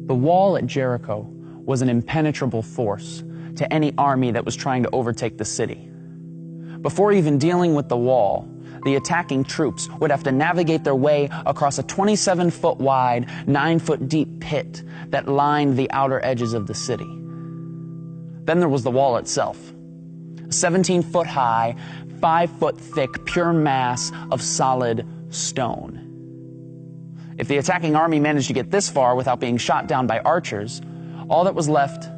The wall at Jericho was an impenetrable force to any army that was trying to overtake the city. Before even dealing with the wall, the attacking troops would have to navigate their way across a 27-foot wide, 9-foot deep pit that lined the outer edges of the city. Then there was the wall itself, a 17-foot high, 5-foot thick, pure mass of solid stone. If the attacking army managed to get this far without being shot down by archers, all that was left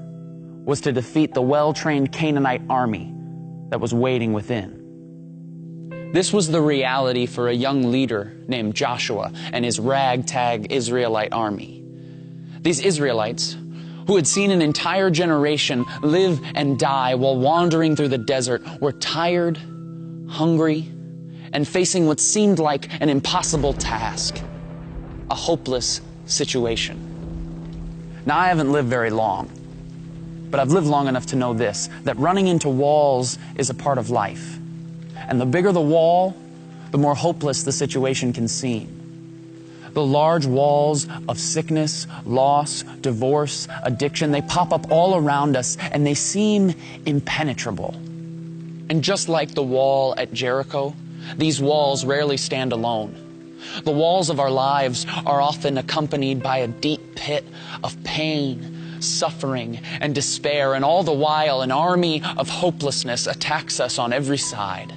was to defeat the well-trained Canaanite army that was waiting within. This was the reality for a young leader named Joshua and his ragtag Israelite army. These Israelites, who had seen an entire generation live and die while wandering through the desert, were tired, hungry, and facing what seemed like an impossible task, a hopeless situation. Now, I haven't lived very long, but I've lived long enough to know this, that running into walls is a part of life. And the bigger the wall, the more hopeless the situation can seem. The large walls of sickness, loss, divorce, addiction, they pop up all around us and they seem impenetrable. And just like the wall at Jericho, these walls rarely stand alone. The walls of our lives are often accompanied by a deep pit of pain, suffering, and despair, and all the while an army of hopelessness attacks us on every side.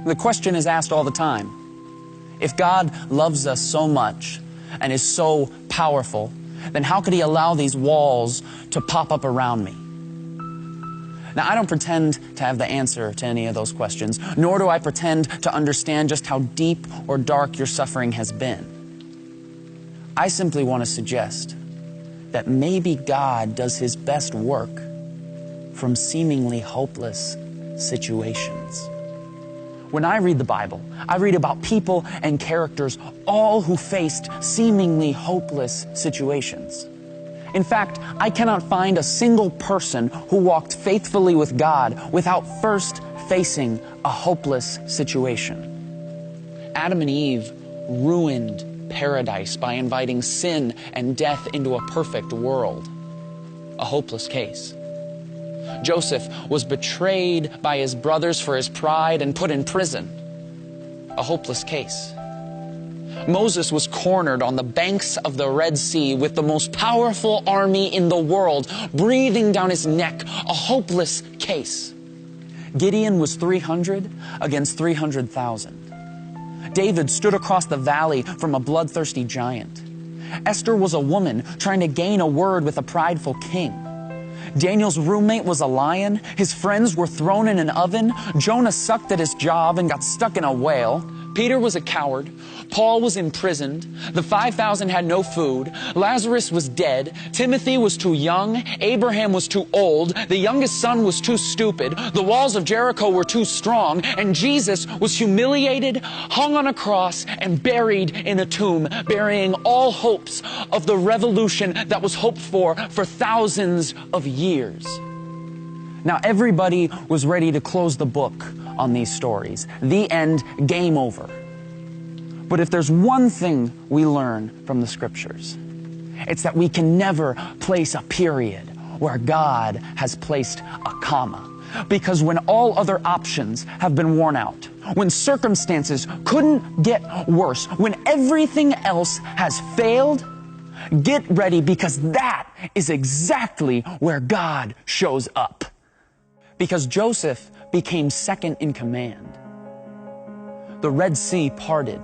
The question is asked all the time, if God loves us so much and is so powerful, then how could He allow these walls to pop up around me? Now, I don't pretend to have the answer to any of those questions, nor do I pretend to understand just how deep or dark your suffering has been. I simply want to suggest that maybe God does His best work from seemingly hopeless situations. When I read the Bible, I read about people and characters, all who faced seemingly hopeless situations. In fact, I cannot find a single person who walked faithfully with God without first facing a hopeless situation. Adam and Eve ruined paradise by inviting sin and death into a perfect world. A hopeless case. Joseph was betrayed by his brothers for his pride and put in prison. A hopeless case. Moses was cornered on the banks of the Red Sea with the most powerful army in the world breathing down his neck. A hopeless case. Gideon was 300 against 300,000. David stood across the valley from a bloodthirsty giant. Esther was a woman trying to gain a word with a prideful king. Daniel's roommate was a lion. His friends were thrown in an oven. Jonah sucked at his job and got stuck in a whale. Peter was a coward. Paul was imprisoned. The 5,000 had no food. Lazarus was dead. Timothy was too young. Abraham was too old. The youngest son was too stupid. The walls of Jericho were too strong. And Jesus was humiliated, hung on a cross, and buried in a tomb, burying all hopes of the revolution that was hoped for thousands of years. Now, everybody was ready to close the book on these stories. The end, game over. But if there's one thing we learn from the Scriptures, it's that we can never place a period where God has placed a comma. Because when all other options have been worn out, when circumstances couldn't get worse, when everything else has failed, get ready, because that is exactly where God shows up. Because Joseph became second in command. The Red Sea parted.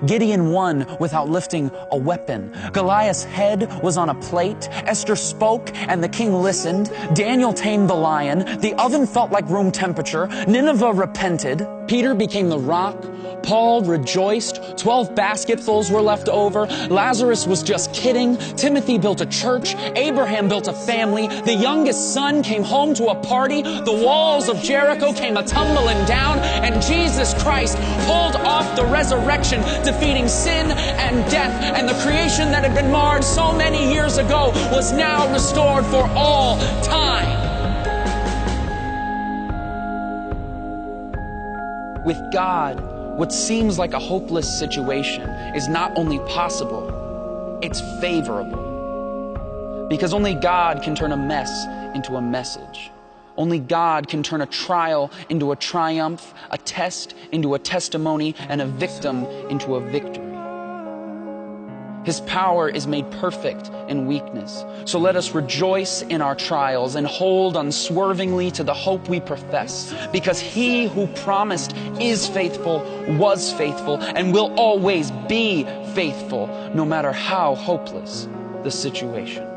Gideon won without lifting a weapon. Goliath's head was on a plate. Esther spoke and the king listened. Daniel tamed the lion. The oven felt like room temperature. Nineveh repented. Peter became the rock. Paul rejoiced. 12 basketfuls were left over. Lazarus was just kidding. Timothy built a church. Abraham built a family. The youngest son came home to a party. The walls of Jericho came a-tumbling down. And Jesus Christ pulled off the resurrection, defeating sin and death. And the creation that had been marred so many years ago was now restored for all time. With God, what seems like a hopeless situation is not only possible, it's favorable. Because only God can turn a mess into a message. Only God can turn a trial into a triumph, a test into a testimony, and a victim into a victory. His power is made perfect in weakness. So let us rejoice in our trials and hold unswervingly to the hope we profess, because He who promised is faithful, was faithful, and will always be faithful, no matter how hopeless the situation.